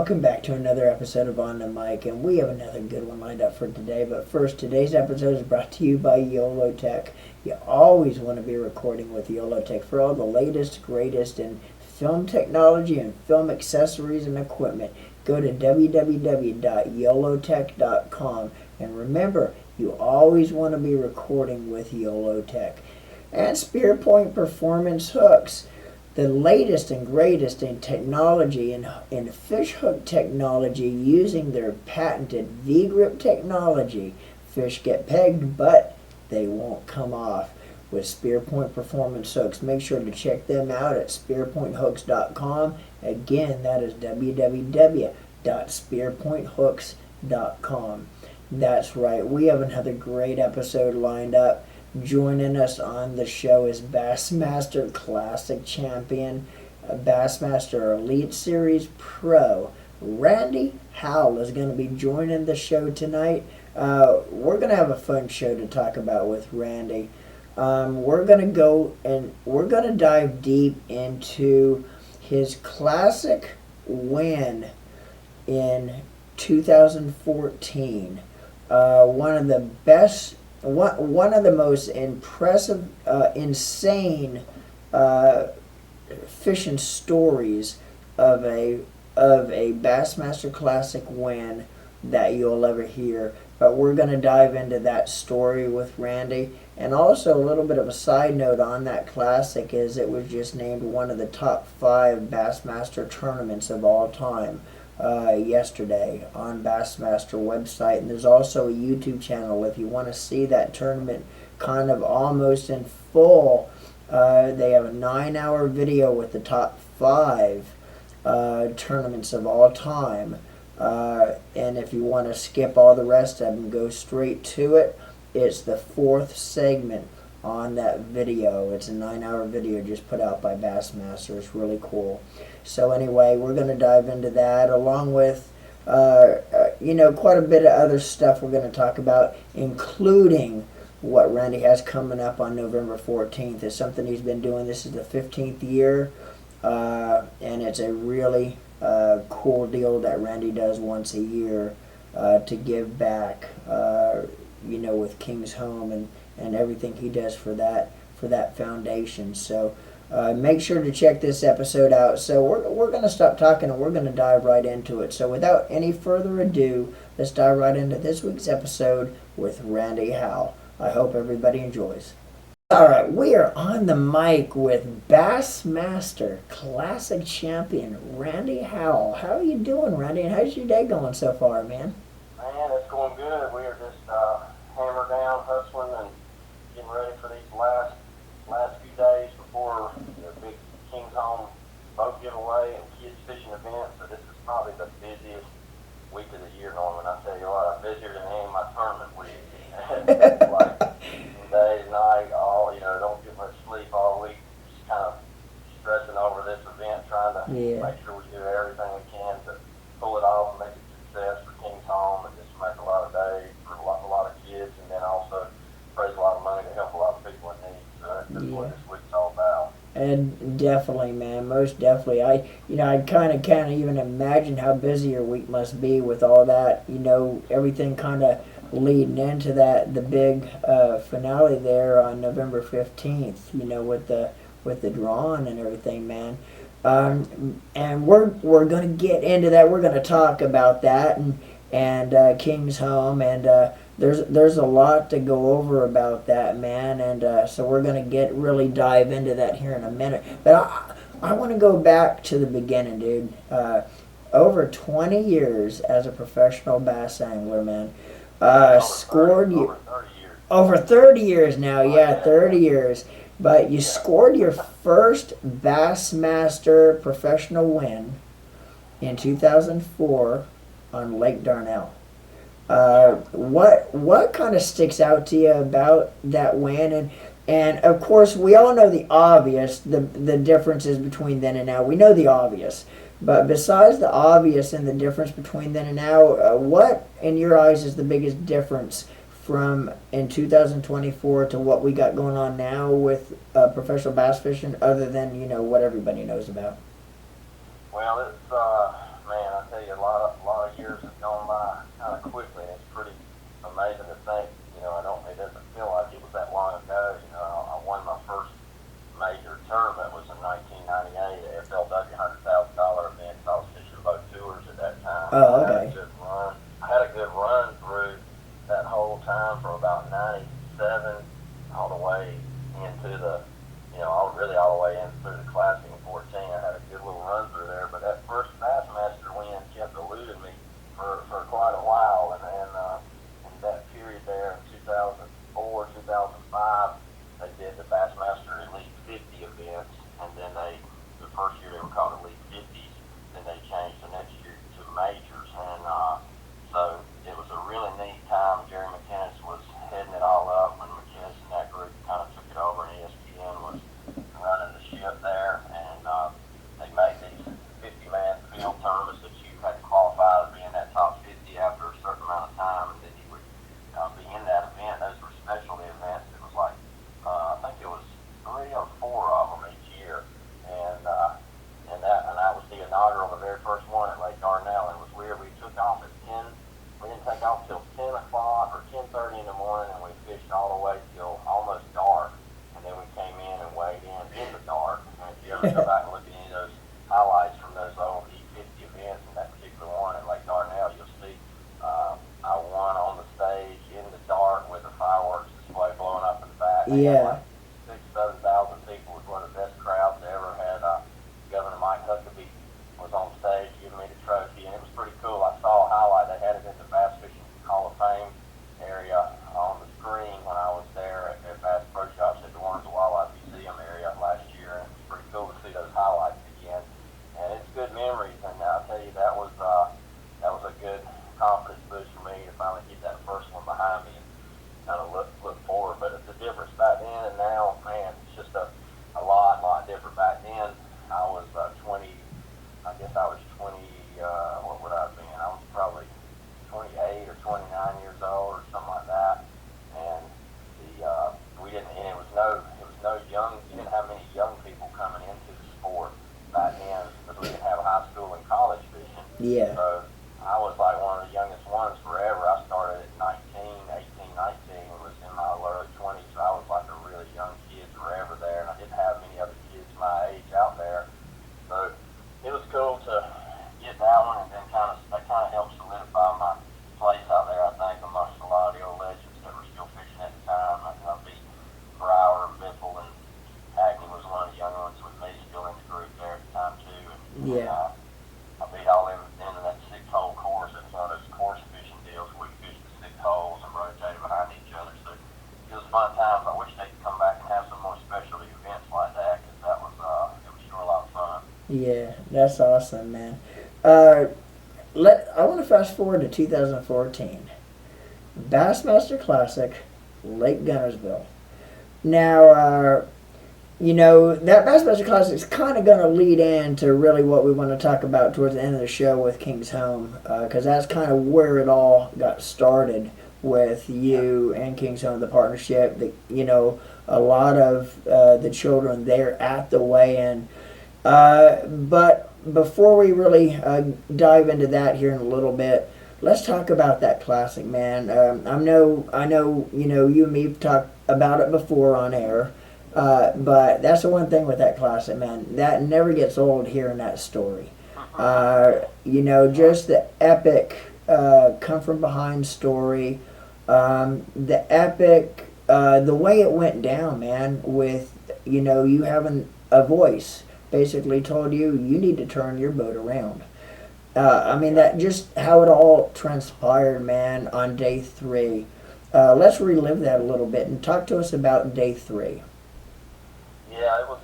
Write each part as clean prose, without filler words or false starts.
welcome back to another episode of On the Mic, and we have another good one lined up for today. But first, today's episode is brought to you by YOLO Tech. You always want to be recording with YOLO Tech for all the latest, greatest in film technology and film accessories and equipment. Go to www.yolotech.com, and remember, you always want to be recording with YOLO Tech. And Spearpoint Performance Hooks, the latest and greatest in technology, in fish hook technology, using their patented V-grip technology. Fish get pegged, but they won't come off with Spearpoint Performance Hooks. Make sure to check them out at spearpointhooks.com. Again, that is www.spearpointhooks.com. That's right, we have another great episode lined up. Joining us on the show is Bassmaster Classic Champion, Bassmaster Elite Series Pro. Randy Howell is going to be joining the show tonight. We're going to have a fun show to talk about with Randy. We're going to go and we're going to dive deep into his classic win in 2014. One of the best, one of the most impressive, insane fishing stories of a Bassmaster Classic win that you'll ever hear. But we're going to dive into that story with Randy. And also a little bit of a side note on that Classic is it was just named one of the top 5 Bassmaster tournaments of all time yesterday on Bassmaster website. And there's also a YouTube channel if you want to see that tournament kind of almost in full. They have a 9-hour video with the top 5 tournaments of all time. And if you want to skip all the rest of them, go straight to it. It's the 4th segment on that video. It's a 9-hour video just put out by Bassmaster. It's really cool. So anyway, we're going to dive into that along with, quite a bit of other stuff we're going to talk about, including what Randy has coming up on November 14th. It's something he's been doing. This is the 15th year, and it's a really cool deal that Randy does once a year to give back, with King's Home and everything he does for that foundation. So make sure to check this episode out. So we're going to stop talking and we're going to dive right into it. So without any further ado, let's dive right into this week's episode with Randy Howell. I hope everybody enjoys. All right, we are on the mic with Bassmaster Classic Champion Randy Howell. How are you doing, Randy? And how's your day going so far, man? Man, it's going good. We are just hammered down, hustling, and getting ready for these last few days before the big King's Home boat giveaway and kids fishing event. So this is probably the busiest week of the year, Norman. I tell you what, I'm busier than any of my tournament week. Like day, night, all don't get much sleep all week. Just kind of stressing over this event, trying to make sure we do everything we can to pull it off and make it a success for King's Home and just make a lot of days for a lot of kids, and then also raise a lot of money to help a lot of people in need. So that's what this week's all about. And definitely, man, most definitely. I kind of can't even imagine how busy your week must be with all that. Everything kind of leading into the big finale there on November 15th. With the drawing and everything, man. And we're gonna get into that. We're gonna talk about that and King's Home, and there's a lot to go over about that, man. And so we're gonna really dive into that here in a minute. But I want to go back to the beginning, dude. Over 20 years as a professional bass angler, man. Scored you over 30 years now. Yeah, 30 years. But you scored your first Bassmaster professional win in 2004 on Lake Darnell. What kind of sticks out to you about that win? And of course, we all know the obvious, the differences between then and now. We know the obvious. But besides the obvious and the difference between then and now, what, in your eyes, is the biggest difference from in 2024 to what we got going on now with professional bass fishing, other than what everybody knows about? Well, it's man, I tell you, a lot of years have gone by kind of quickly, and it's pretty amazing to think. It doesn't feel like it was that long ago. I won my first major tournament was in 1998, FLW $100,000 event. I was fishing boat tours at that time. Oh, okay. I had a good run through that whole time from about 97 all the way into really all the way in through the Classic in 14. I had a good little run through there, but that first Bassmaster win kept eluding me for quite a while, and in that period there in 2004, 2005, they did the Bassmaster Elite 50 events, and then the first year they were called Elite 50s, then they changed the next year to majors, and so it was a really neat time. Jerry McInnes was heading it all up when McInnes and that group kind of took it over, and ESPN was running the ship there, and they made these 50-man field tournaments that you had to qualify to be in that top 50 after a certain amount of time, and then you would be in that event. Those were specialty events. It was like, I think it was 3 or 4 of them each year, and that was the inaugural, the very first one at Lake Dardanelle. It was weird. We took off at 10. We didn't take off till 10 o'clock or 10:30 in the morning, and we fished all the way till almost dark. And then we came in and weighed in the dark. And if you ever go back and look at any of those highlights from those old E50 events and that particular one at Lake Dardanelle, you'll see I won on the stage in the dark with a fireworks display blowing up in the back. Yeah. 6,000-7,000 people was one of the best crowds they ever had. Governor Mike Huckabee was on stage giving me the trophy, and it was pretty cool. I saw a highlight. They had it in the Bass Fishing Hall of Fame area on the screen when I was there at Bass Pro Shops at the Warrens Wildlife Museum area last year, and it was pretty cool to see those highlights again. And it's good memories, and I'll tell you, that was a good confidence boost for me to finally get that first one behind me and kind of look forward. But it's the difference back then and now, man, it's just a lot different. Back then, I was 20. I guess I was 20. What would I have been? I was probably 28 or 29 years old or something like that. And we didn't. And it was no young. You didn't have many young people coming into the sport back then because we didn't have high school and college fishing. Yeah. So I was like one of the youngest ones forever. I started at 18, 19, was in my early 20s. So I was like a really young kid forever there, and I didn't have many other kids my age out there. So it was cool to get that one, and then that kind of helped solidify my place out there, I think, amongst a lot of the old legends that were still fishing at the time. I beat Brower and Biffle, and Hackney was one of the young ones with me still in the group there at the time, too. And, Yeah. I beat all them into that 6-hole course. It was one of those course fishing deals where we fished the 6 holes and rotated behind each other. So it was fun times. I wish they could come back and have some more specialty events like that, because it was sure a lot of fun. Yeah, that's awesome, man. I want to fast forward to 2014. Bassmaster Classic, Lake Guntersville. Now, that Bassmaster Classic is kind of going to lead into really what we want to talk about towards the end of the show with King's Home, because that's kind of where it all got started with you and King's Home, the partnership. A lot of the children there at the weigh-in. But before we really dive into that here in a little bit, let's talk about that classic, man. I know, you and me have talked about it before on air, but that's the one thing with that classic, man. That never gets old hearing that story. Just the epic come from behind story, the epic, the way it went down, man, with, you having a voice basically told you need to turn your boat around. That just how it all transpired, man, on day 3. Let's relive that a little bit and talk to us about day 3. Yeah, it was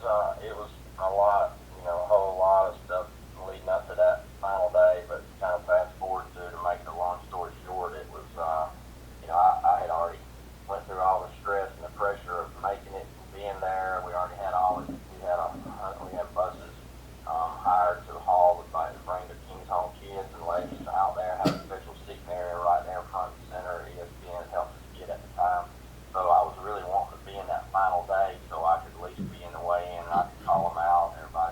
a lot, a whole lot of stuff leading up to that final day. But kind of fast forward to make the long story short, it was, I had already went through all the stress and the pressure of making it, being there. We already had we had buses hired to haul to bring the King's Home kids and ladies out there, have a special seating area right there front and center. ESPN helped us get at the time. So I was really wanting to be in that final day so I could at least be in the weigh-in and I could call them out. Everybody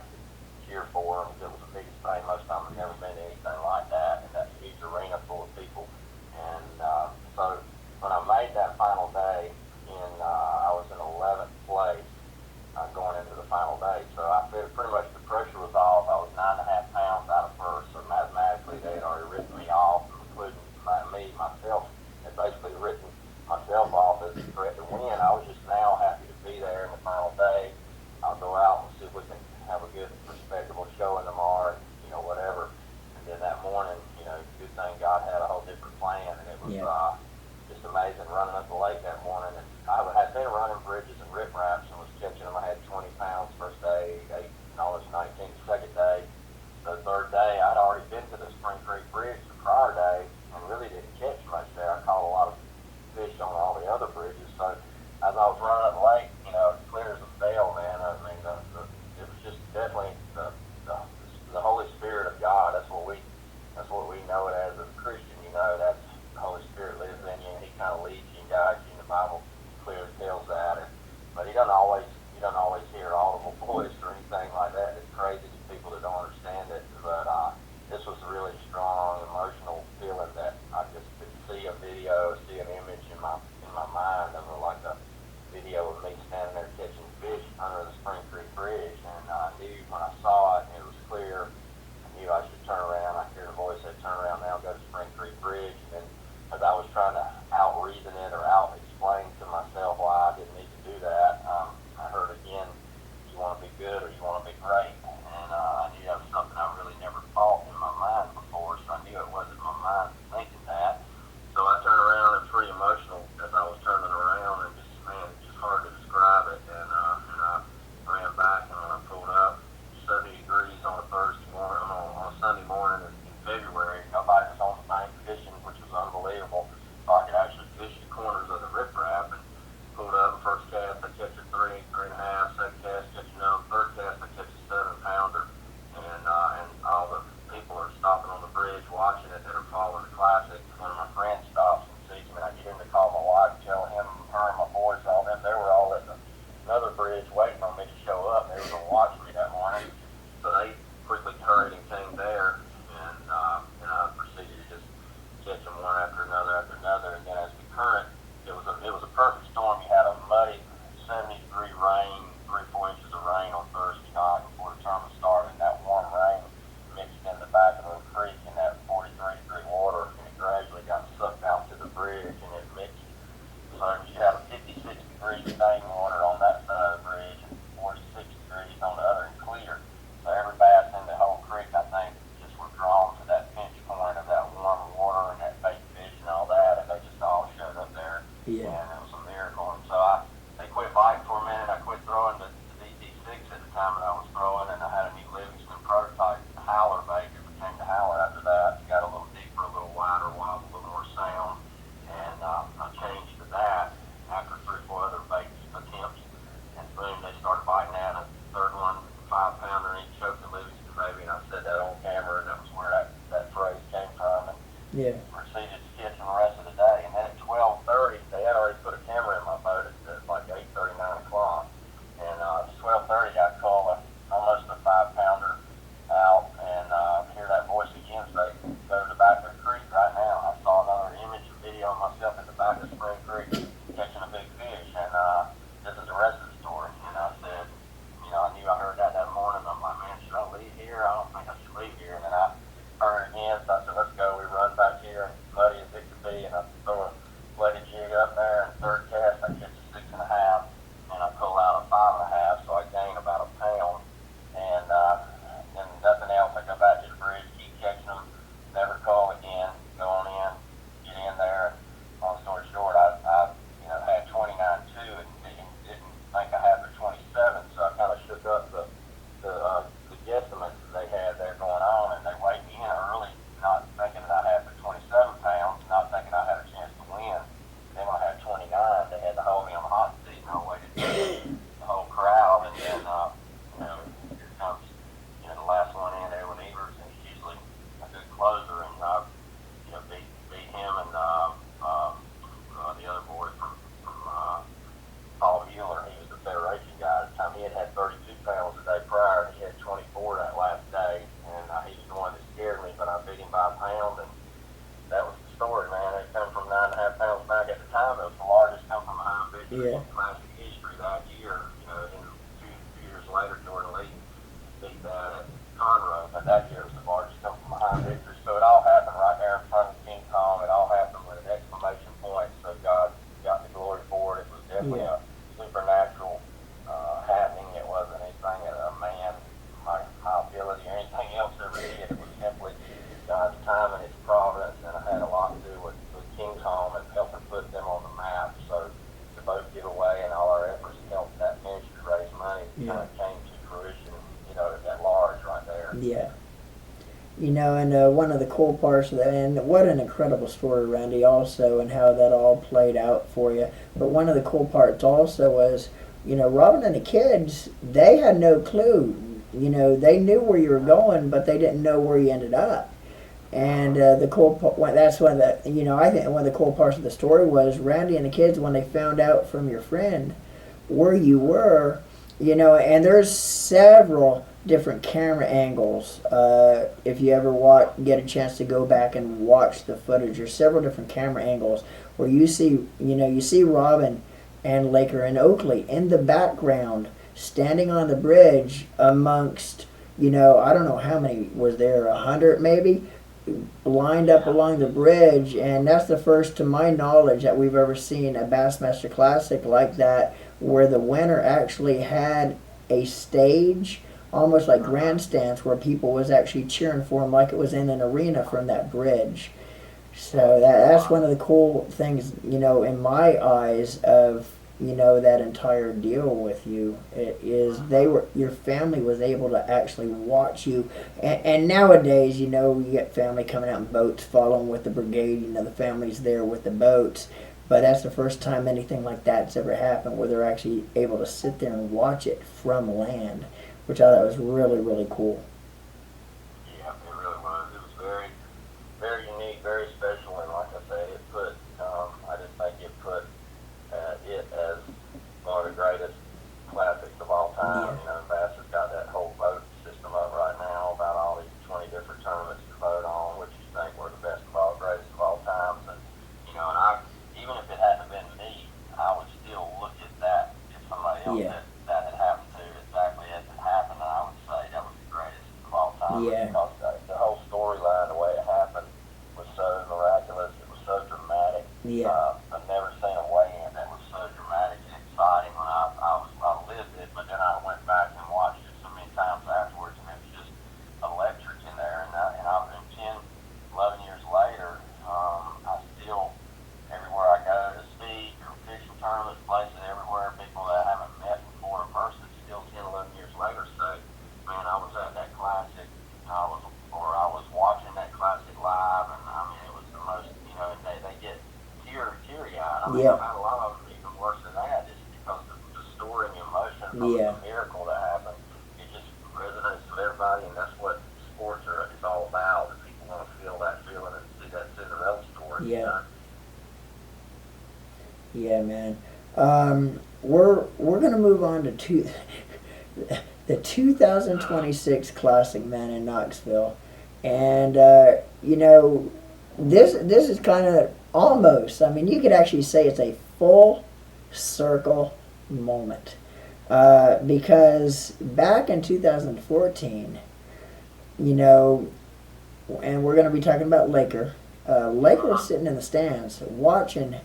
rain, 3 or 4 inches of rain on Thursday night before the tournament started, and that warm rain mixed in the back of the creek in that 43-degree water, and it gradually got sucked out to the bridge, and it mixed. So you had a 56-degree stained water on that side of the bridge and 46 degrees on the other and clear. So every bass in the whole creek, I think, just were drawn to that pinch point of that warm water and that bait fish and all that, and they just all showed up there. Yeah. And it was a miracle. And so they quit biting for a minute. I quit throwing the DT6 at the time that I was throwing, and I had a new Livingston prototype howler bait. It became the howler after that. It got a little deeper, a little wider, a little more sound. And I changed to that after 3 or 4 other bait attempts. And boom, they started biting that. A third one, 5-pounder, and he choked the Livingston baby. And I said that on camera, and that was where that phrase came from. And Yeah. proceeded to catch them the rest of the day. And then at 12:30, they had already put a camera in my boat at like 8:30, 9 o'clock. And at 12:30, I call almost a 5-pounder out and hear that voice again say, go to the back of the creek right now. I saw another image and video of myself at the back of Spring Creek catching a big fish. And this is the rest of the story. And I said, I knew I heard that morning. I'm like, man, should I leave here? I don't think I should leave here. And then I heard it again, so I said, let's go. We run back here, and muddy as it could be, and I throw a bladed jig up there, and third cast, I catch a 6.5, and I pull out a 5.5, so I gain about a pound, and then nothing else. I go back to the bridge, keep catching them, never call again, go on in, get in there, and long story short, I had 29.2 and didn't think I had the 27, so I kind of shook up the guesstimates that they had there going on, and they weighed me in early, not thinking that I had the 27 pounds, not thinking I had a chance to win. Then when I had 29, they had to hold me on the hot seat, and I waited for the whole crowd, and then, here comes, the last one in, Edwin Evers, and he's usually a good closer, and, beat him and, the other boy from Paul Mueller. He was the Federation guy at the time. He had 32 pounds the day prior, and he had 24 that last day, and he was the one that scared me, but I beat him by a pound, and that was the story, man. It come from 9.5 pounds back at the time. It was the largest come from behind victory in classic history that year. And 2 years later, Jordan Lee beat that at Conroe, but that year was the largest come from behind victory. So it all happened right there in front of King Kong. It all happened with an exclamation point, so God got the glory for it. It was definitely a supernatural happening. It wasn't anything that a man, my ability, or anything else ever did. It was simply God's time and His providence, and it had a lot to do with King's Home and helping put them on the map. So the boat giveaway and all our efforts to help that ministry raise money kind of came to fruition, at large right there. Yeah. And one of the cool parts of that, and what an incredible story, Randy, also, and how that all played out for you. But one of the cool parts also was, Robin and the kids, they had no clue. They knew where you were going, but they didn't know where you ended up. And the cool part, that's one of the, I think one of the cool parts of the story was Randy and the kids, when they found out from your friend where you were, and there's several different camera angles. If you ever get a chance to go back and watch the footage, there's several different camera angles where you see Robin and Laker and Oakley in the background standing on the bridge amongst, I don't know how many was there, 100 maybe, lined up along the bridge. And that's the first, to my knowledge, that we've ever seen a Bassmaster Classic like that, where the winner actually had a stage, almost like grandstands, where people was actually cheering for him like it was in an arena from that bridge. So that's one of the cool things, in my eyes of, that entire deal with you. It is your family was able to actually watch you. And nowadays, you get family coming out in boats following with the brigade, the family's there with the boats. But that's the first time anything like that's ever happened, where they're actually able to sit there and watch it from land, which I thought was really, really cool. Yeah, it really was. It was very, very unique, very special, and like I say, I just think it put it as one of the greatest classics of all time. Bass has got that whole boat system up right now, about all these 20 different tournaments to vote on, which you think were the best of all, greatest of all times. And even if it hadn't been me, I would still look at that if somebody else had Yeah. a miracle that happened. It just resonates with everybody, and that's what sports are is all about. That people want to feel that feeling and see that Cinderella story. You Yeah. know? Yeah, man. We're gonna move on to the 2026 Classic, man, in Knoxville, and you know, this is kind of almost. I mean, you could actually say it's a full circle moment, because back in 2014, you know, and we're going to be talking about Laker. Laker was sitting in the stands watching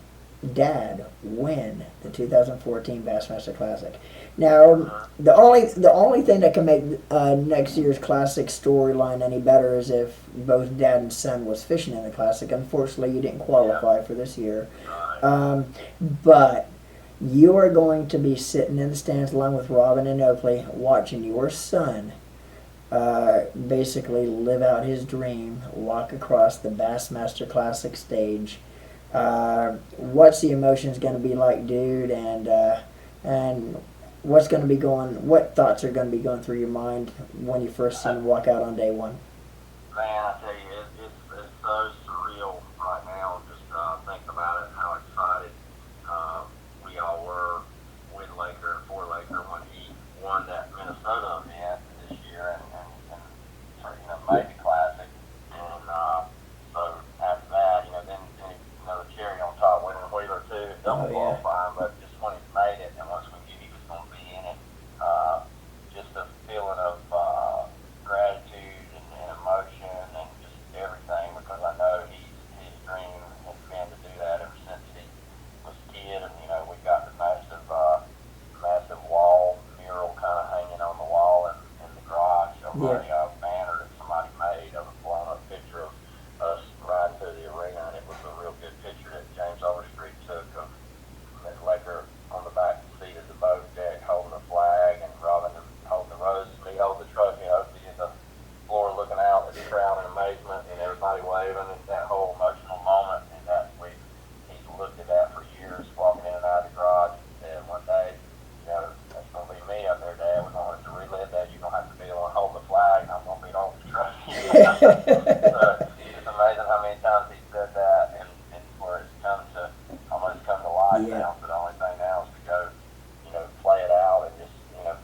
Dad win the 2014 Bassmaster Classic. Now, the only thing that can make next year's Classic storyline any better is if both Dad and son was fishing in the Classic. Unfortunately, you didn't qualify for this year, but you are going to be sitting in the stands along with Robin and Oakley, watching your son basically live out his dream, walk across the Bassmaster Classic stage. What's the emotions going to be like, dude? And what's going to be going? What thoughts are going to be going through your mind when you first see him walk out on day one? Man, I tell you, it's so surreal right now. Just thinking about it, how excited we all were with Laker and for Laker when he won that Minnesota event this year and made the Classic. And so after that, then the cherry on top, winning Wheeler too, double qualifying. But just when he made it, and once we knew he was going to be in it, just a feeling of gratitude and emotion and just everything, because I know his dream has been to do that ever since he was a kid. And we got the massive wall mural kind of hanging on the wall in the garage of a banner that somebody made of a blown up picture of us riding through the arena, and it was a real good picture that James Overstreet took of Laker on the back seat of the boat deck holding the flag, and Robin holding the roses, me holding the trophy, Oakley in the floor looking out at the crowd in amazement, and everybody waving, and that whole emotional moment. And that he's looked at that for years, walking in and out of the garage, and said one day, that's going to be me up there, Dad. We're going to have to relive that. You're going to have to be the one holding the flag, and I'm going to be holding the trophy. It's amazing how many times he said that, and where it's almost come to life now. So the only thing now is to go, play it out and just,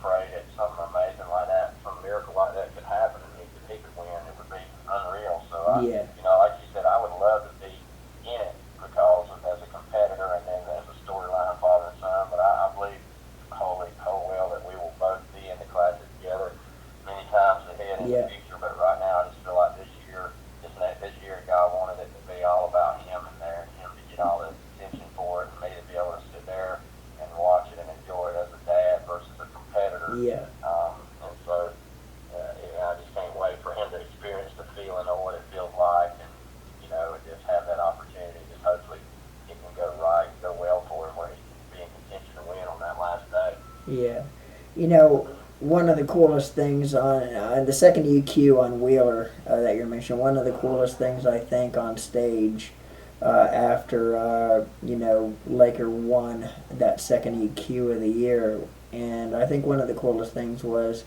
pray that something amazing like that, some miracle like that could happen, and he could win. It would be unreal. So, like you said, I would love to be in it because as a competitor and then as a storyline father and son. But I believe whole well that we will both be in the Classic together many times ahead in the future. But right now, I just feel like this year, God wanted it to be all about him and him to get all the attention for it, and me to be able to sit there and watch it and enjoy it as a dad versus a competitor. And so, I just can't wait for him to experience the feeling of what it feels like, and and just have that opportunity. Just hopefully it can go right, go well for him, where he can be in contention to win on that last day. Yeah. One of the coolest things on the second EQ on Wheeler that you're mentioning, one of the coolest things I think on stage after Laker won that second EQ of the year, and I think one of the coolest things was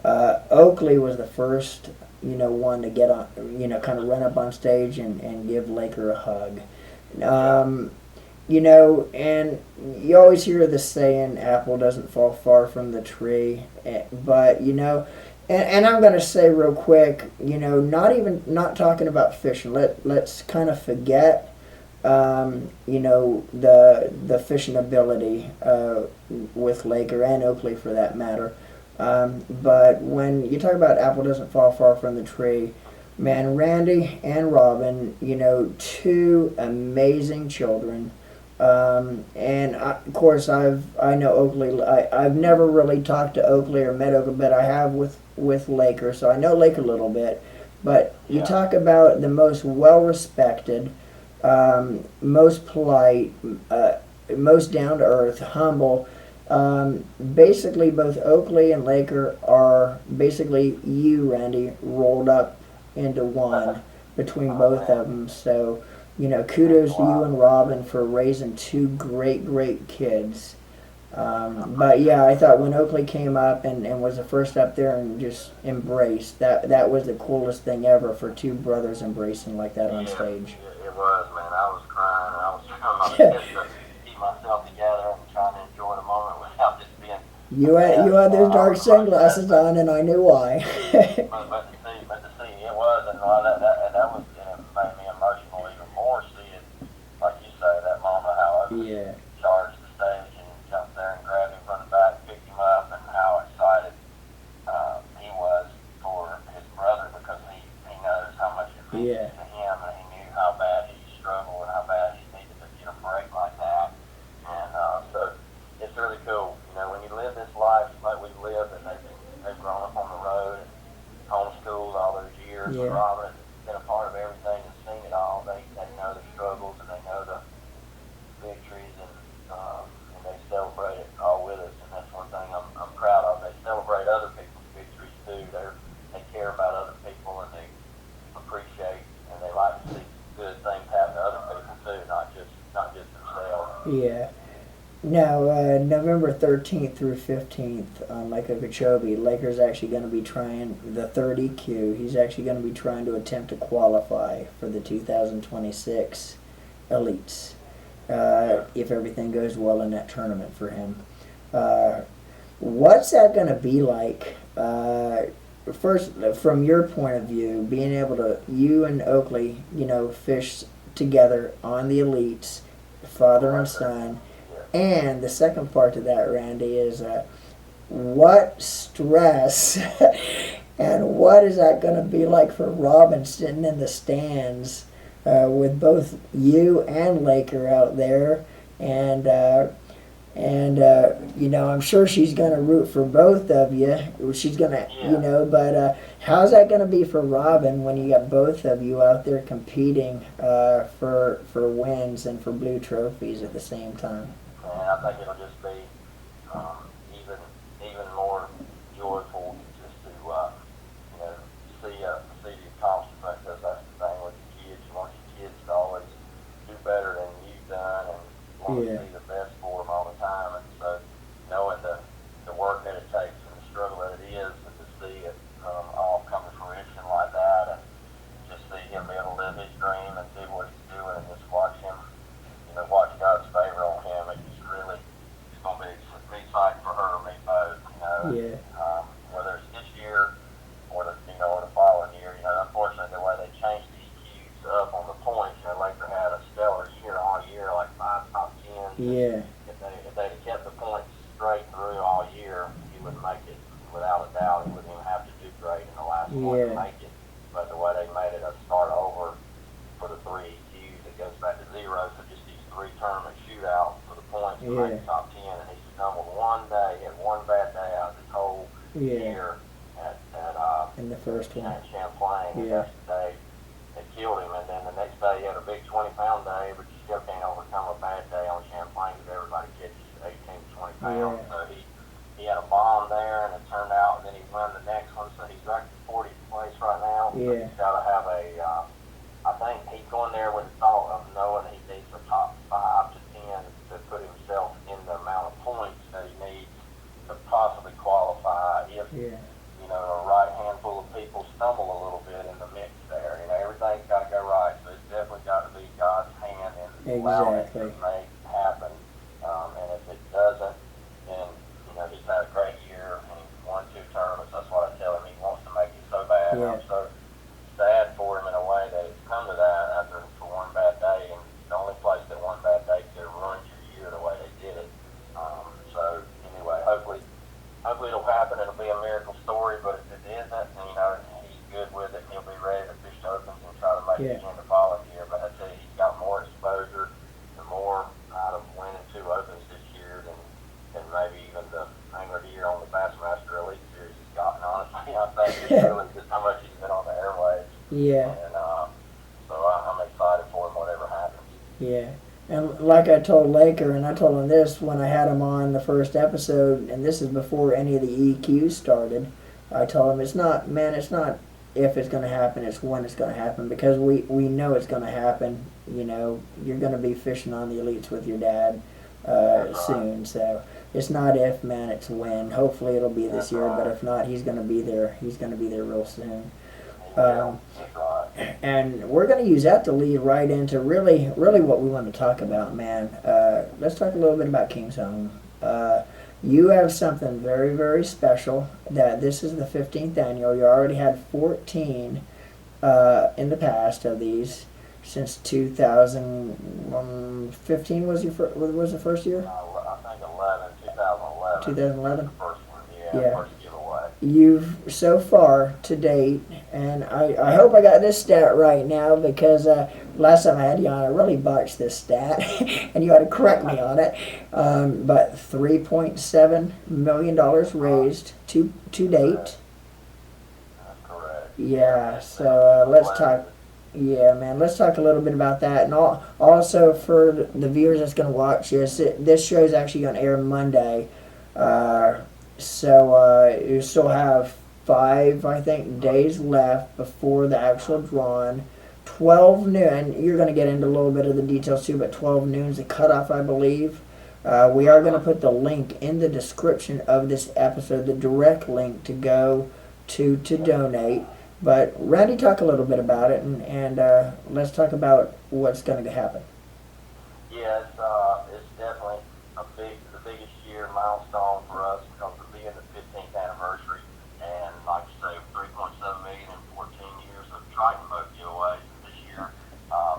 Oakley was the first one to get on, kind of run up on stage and give Laker a hug. And you always hear the saying, apple doesn't fall far from the tree. But, and I'm going to say real quick, not talking about fishing. Let's kind of forget, the fishing ability with Laker and Oakley for that matter. But when you talk about apple doesn't fall far from the tree, man, Randy and Robin, two amazing children. And of course, I know Oakley. I've never really talked to Oakley or met Oakley, but I have with Laker, so I know Laker a little bit. But you talk about the most well-respected, most polite, most down-to-earth, humble. Basically, both Oakley and Laker are basically you, Randy, rolled up into one between both of them. So, kudos to you and Robin for raising two great, great kids. But yeah, I thought when Oakley came up and was the first up there and just embraced, that was the coolest thing ever for two brothers embracing like that on Yeah, stage. it was, man. I was crying, and I was trying my best to keep myself together and trying to enjoy the moment without just being You had those dark sunglasses on, and I knew why. but to see it was, and that was, and it made me emotional even more. Seeing, like you say, that moment how Oakley Yeah, charged the stage and jumped there and grabbed him from the back, picked him up, and how excited he was for his brother because he knows how much it means yeah, to him, and he knew how bad he struggled and how bad he needed to get a break like that. And so it's really cool, when you live this life like we've lived, and they've grown up on the road and homeschooled all those years. But yeah, Robin has been a part of everything and seen it all. They know the struggles and they know the victories, and they celebrate it all with us. And that's one thing I'm proud of. They celebrate other people's victories too. They care about other people, and they appreciate, and they like to see good things happen to other people too, not just themselves. yeah. Now, November 13th through 15th on Lake Okeechobee, Lakers actually going to be trying the third EQ. He's actually going to be trying to attempt to qualify for the 2026 elites if everything goes well in that tournament for him. What's that going to be like? First, from your point of view, being able to, you and Oakley, fish together on the elites, father and son. And the second part to that, Randy, is what stress and what is that going to be like for Robin sitting in the stands with both you and Laker out there, and I'm sure she's going to root for both of you. She's going to, but how's that going to be for Robin when you got both of you out there competing for wins and for blue trophies at the same time? And I think it'll just be even more joyful just to see the accomplishment, because that's the thing with the kids. You want your kids to always do better than you've done, and want to see the best for them all the time. And so knowing the work that it takes and the struggle that it is, but to see it all come to fruition like that, and just see him be able to live his dream and do what he's doing, and just watch him, watch God's favor on him. It's going to be exciting for her or me both, Yeah. Whether it's this year or or the following year. Unfortunately, the way they changed the EQs up on the points, Laker had a stellar year all year, like 5 top 10s. Yeah. If they'd have kept the points straight through all year, he would make it without a doubt. He wouldn't even have to do great in the last one to make it. But the way they made it a start over for the 3 EQs, it goes back to 0. So just these 3 tournament shootouts for the points to make the top 10, and he stumbled one day, had one bad day out of his whole year in the first one at Champlain. And that's the day it killed him. And then the next day he had a big 20-pound day, but you still can't overcome a bad day on Champlain because everybody catches 18 to 20 pounds. So he had a bomb there, and it turned out, and then he won the next one, so he's back to 40th place right now. So he's got to have I think he's going there with the thought of knowing he needs a top 5 to 10 to put himself in the amount of points that he needs to possibly qualify if, a right handful of people stumble a little bit in the mix there. Everything's got to go right, so it's definitely got to be God's hand in allowing it to make happen. And if it doesn't, then, he's had a great year, and he's won 2 tournaments. That's what I tell him. He wants to make it so bad. And I'm so sad for him in a way that it's come to that after for one bad day, and the only place that one bad day could have ruined your year the way they did it. So anyway, hopefully it'll happen. It'll be a miracle story, but if it isn't, then, he's good with it. He'll be ready to fish the opens and try to make it in the following year. But I tell you, he's got more exposure and more out of winning 2 opens this year than maybe even the angler of the year on the Bassmaster Elite Series has gotten. Honestly, I think it's really just how much he's been on the airwaves. Yeah. And so I'm excited for him, whatever happens. Yeah. And like I told Laker, and I told him this when I had him on the first episode, and this is before any of the EQs started, I told him it's not if it's going to happen, it's when it's going to happen, because we know it's going to happen. You're going to be fishing on the elites with your dad soon. So it's not if, man, it's when. Hopefully it'll be this That's year, but right. if not, he's gonna be there. He's gonna be there real soon. He will. That's right. And we're going to use that to lead right into really what we want to talk about, man. Let's talk a little bit about King's Home. You have something very, very special. That this is the 15th annual. You already had 14 in the past of these since 2015 was was the first year. I think 2011. 2011. The first one, Yeah. first giveaway. You've so far to date, and I hope I got this stat right now because last time I had you on, I really botched this stat, and you had to correct me on it. But $3.7 million raised to date. That's correct. Yeah, so let's talk. Yeah, man, let's talk a little bit about that, and also for the viewers that's going to watch this show is actually going to air Monday. So you still have 5, I think, days left before the actual drawing. 12 noon, and you're going to get into a little bit of the details too, but 12 noon's the cutoff, I believe. We are going to put the link in the description of this episode, the direct link to go to donate. But Randy, talk a little bit about it, and let's talk about what's going to happen. Yeah, it's definitely the biggest year milestone for us because of being the 15th anniversary, and like you say, 3.7 million in 14 years of Triton boat giveaways. This year,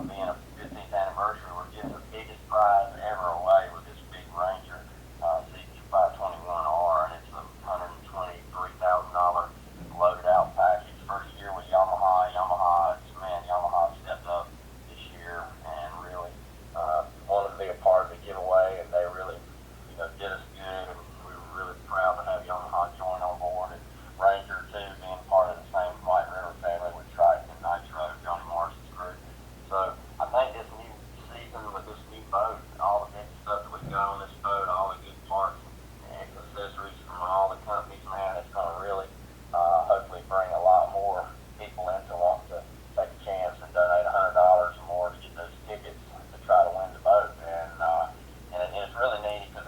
being a 15th anniversary, we're giving the biggest prize ever away with this big Ranger CQ521R, and it's a $123,000 loaded out package. First year with Yamaha. Yamaha stepped up this year and really wanted to be a part of the giveaway, and they really, did us good, and we were really proud to have Yamaha join on board, and Ranger too, being part of the same White River family with Triton and Nitro, Johnny Morrison's group. So I think this new season with this new boat, all the good stuff that we've got on this boat, all the good parts and accessories from all the companies, man, it's going to really hopefully bring a lot more people into wanting to take a chance and donate $100 or more to get those tickets to try to win the boat. And it's really neat because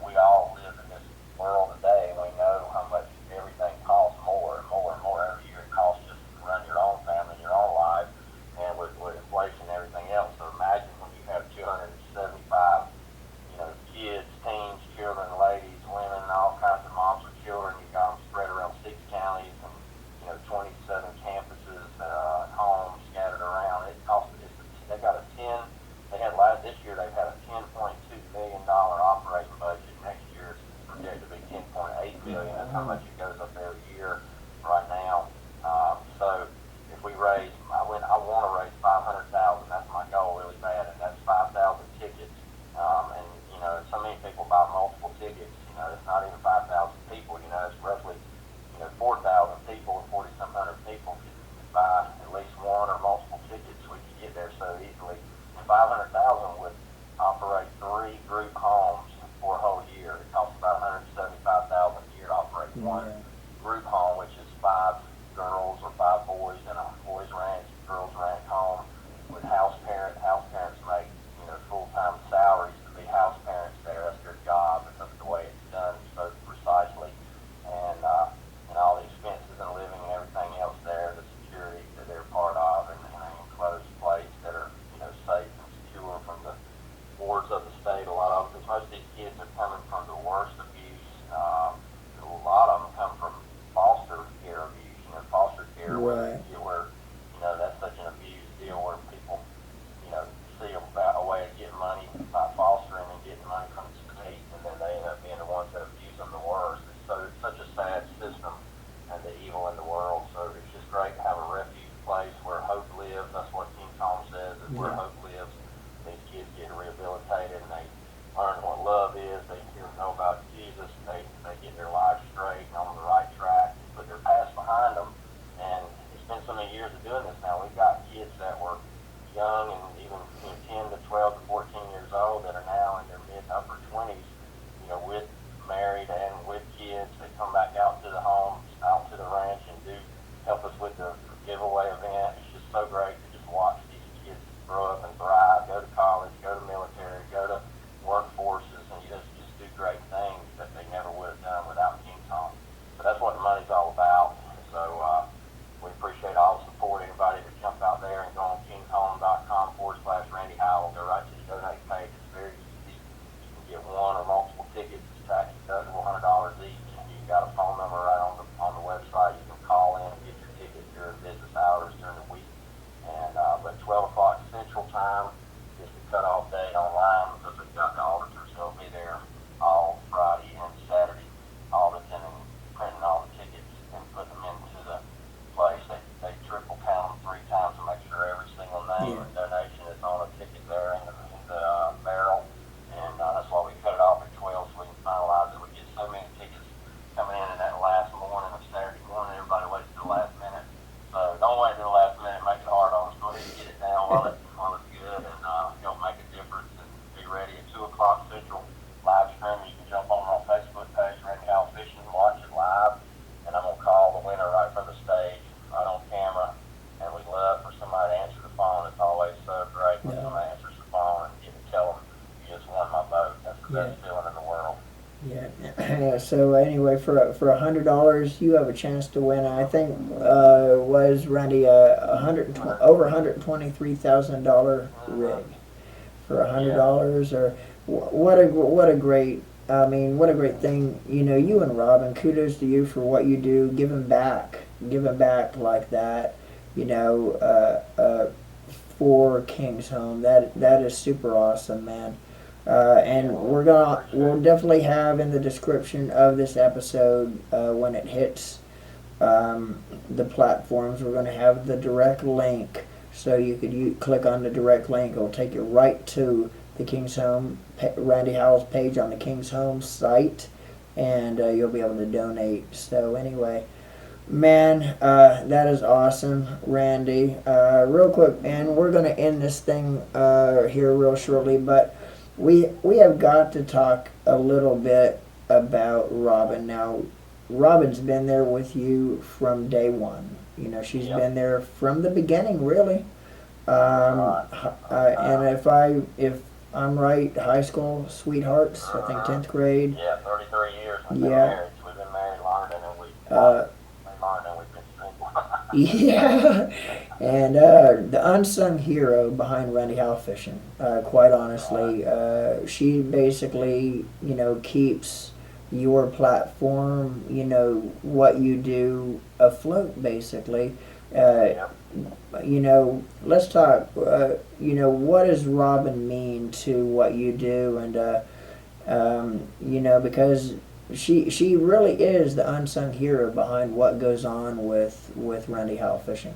we all live in this world today, and we know how much everything costs more and more and more every year. It costs just to run your own family, your own life, and with inflation and everything else. So imagine when you have 275 kids, teens, children, ladies, women, all kinds of moms with children. You've got them spread around 6 counties and 27 campuses, homes scattered around. It costs. They got a 10. They had this year. They've had a $10.2 million operating budget. Next year it's projected to be $10.8 billion. That's how much it goes up every year right now. So if we raise, I want to raise 500,000. That's my goal, really bad, and that's 5,000 tickets. And so many people buy multiple tickets. It's not even 5,000 people. It's roughly 4,000 people, 4,700 people could buy at least one or multiple tickets. We could get there so easily. And 500,000 would operate 3 group homes for a whole year. It costs about $175,000 a year to operate one group home, which is 5 girls or 5 boys in a boys ranch, girls ranch home with house parents. House parents make full-time salaries to be house parents there. That's their job because of the way it's done so precisely, and all the expenses and living and everything else there, the security that they're part of, and an enclosed place that are safe and secure from the boards of the state. A lot of them, because most of these kids are coming from the worst abuse. A lot of them come from foster care abuse. Foster care Right. where that's such an abused deal where people see a way of getting money by fostering and getting money from the state, and then they end up being the ones that abuse them the worst. It's such a sad system and the evil in the world. So it's just great to have a refuge place where hope lives. That's what King's Home says, is where hope lives. These kids get rehabilitated and they learn what love is. They know about Jesus. They get their lives straight and on the right track and put their past behind them. And it's been so many years of doing this now. We've got kids that were young and even 10 to 12 to 14 years old that are now in their upper 20s, with married and with kids. They come back out to the homes, out to the ranch, and do help us with the giveaway event. It's just so great to just watch these kids grow up and thrive, go to college, go to military, go to workforces, and just do great things. so anyway, for $100, you have a chance to win. I think was Randy over $123,000 rig for $100, or what a great. I mean, what a great thing. You and Robin, kudos to you for what you do, giving back like that. You know, for King's Home. That is super awesome, man. And we'll definitely have in the description of this episode when it hits the platforms, we're going to have the direct link, so you could click on the direct link. It'll take you right to the King's Home, Randy Howell's page on the King's Home site, and you'll be able to donate. So anyway, man, that is awesome, Randy. Real quick, man, we're going to end this thing here real shortly, but we have got to talk a little bit about Robin. Now, Robin's been there with you from day one. She's been there from the beginning, really. And if I'm right, high school sweethearts, I think 10th grade. Yeah, 33 years we've been married. We've been married longer than we've been single. Yeah, and the unsung hero behind Randy Howell Fishing, quite honestly, she basically, keeps your platform, what you do afloat, basically. Let's talk, what does Robin mean to what you do? And, because she really is the unsung hero behind what goes on with Randy Howell Fishing.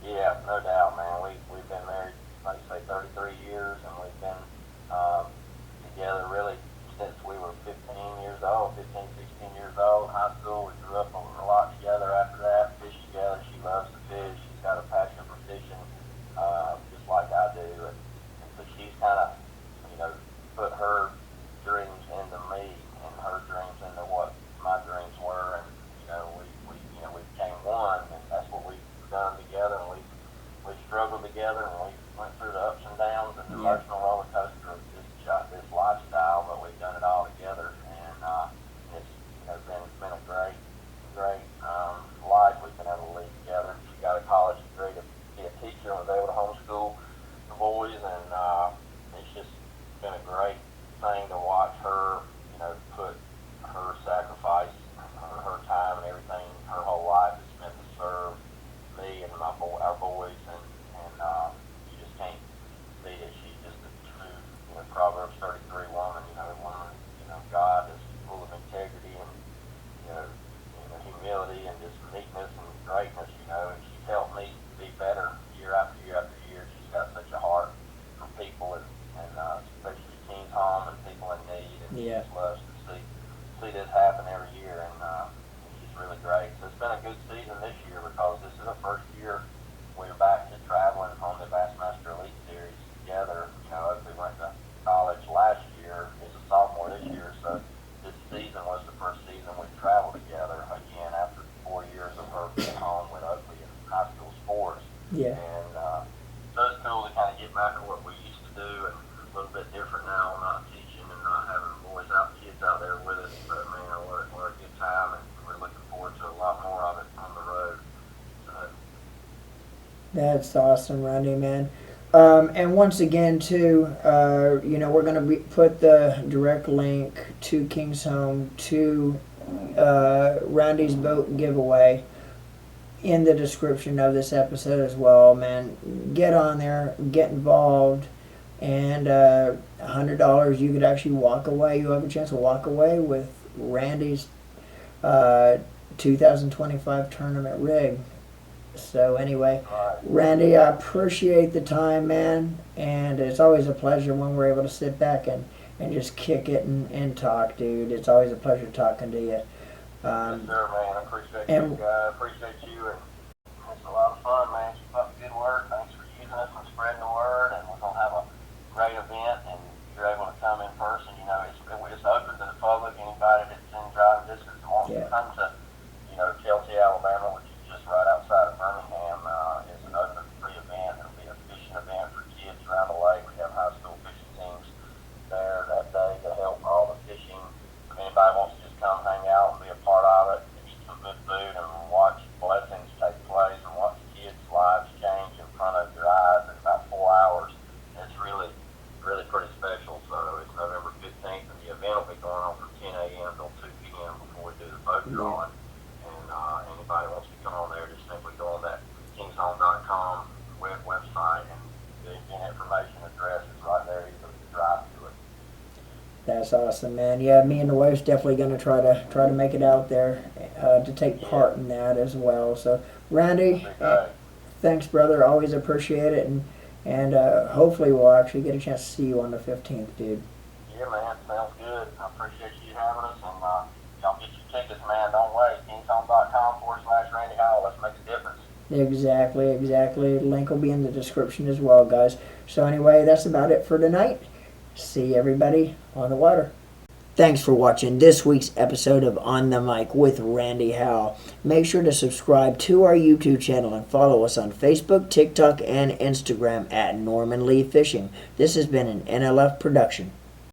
Yeah, no doubt, man. We've been married, like you say, 33 years, and we've been together really since we were 15 years old, 15, 16 years old. High school, we grew up a lot together after that, fished together. She loves to fish. She's got a passion for fishing, just like I do. And so she's kind of, put her dreams into me and her dreams into what my dreams were. And, we became one, and that's what we've done together. And we struggled together, and we went through the ups and downs and the emotional roller coaster of this lifestyle, but we've done it all together, and it's been a great life we've been able to lead together. She got a college degree to be a teacher and was able to homeschool the boys, and it's just been a great thing to watch her, put her sacrifice, her time and everything, her whole life is spent to serve me and our boys, and you just can't beat it. She's just a true, Proverbs 33 woman, woman, God is full of integrity and, humility and just meekness and greatness, and she's helped me be better year after year after year. She's got such a heart for people, and especially King's Home and people in need, and she just loves to see this happen every year, and she's really great. So it's been a good season this year, because this is the first year we're back to traveling on the Bassmaster Elite Series together. We went to college last year, as a sophomore this year, so this season was the first season we traveled together again after 4 years of her being home with Oakley in high school sports. Yeah. And so it's cool to kind of get back to what we used to do, and a little bit different now, not teaching and not having kids out there with us, but man, what a good time, and we're looking forward to a lot more of it on the road. So, that's awesome, Randy, man. And once again, too, we're going to put the direct link to King's Home, to Randy's boat giveaway in the description of this episode as well, man. Get on there, get involved, and $100, you could actually walk away. You have a chance to walk away with Randy's 2025 tournament rig. So anyway, Randy, I appreciate the time, man, and it's always a pleasure when we're able to sit back and just kick it and talk, dude. It's always a pleasure talking to you. yes, sir, man. I appreciate you, guys. Appreciate you, and it's a lot of fun, man. Keep up the good work. Thanks for using us and spreading the word, and we're going to have a great event, and if you're able to come in person, it's open to the public. Anybody that's in driving distance that wants to come to, Chelsea, Alabama, which is just right outside of Birmingham, is an open free event. It'll be a fishing event for kids around the lake. We have high school fishing teams there that day to help all the fishing. If anybody wants to just come hang That's awesome, man. Yeah, me and the wife's definitely gonna try to make it out there to take part in that as well. So, Randy, thanks, brother. Always appreciate it, and hopefully we'll actually get a chance to see you on the 15th, dude. Yeah, man, sounds good. I appreciate you having us, and y'all get your tickets, man. Don't wait. KingsHome.com/Randy Howell. Let's make a difference. Exactly. Link will be in the description as well, guys. So anyway, that's about it for tonight. See everybody on the water. Thanks for watching this week's episode of On the Mic with Randy Howell. Make sure to subscribe to our YouTube channel and follow us on Facebook, TikTok, and Instagram at Norman Lee Fishing. This has been an NLF production.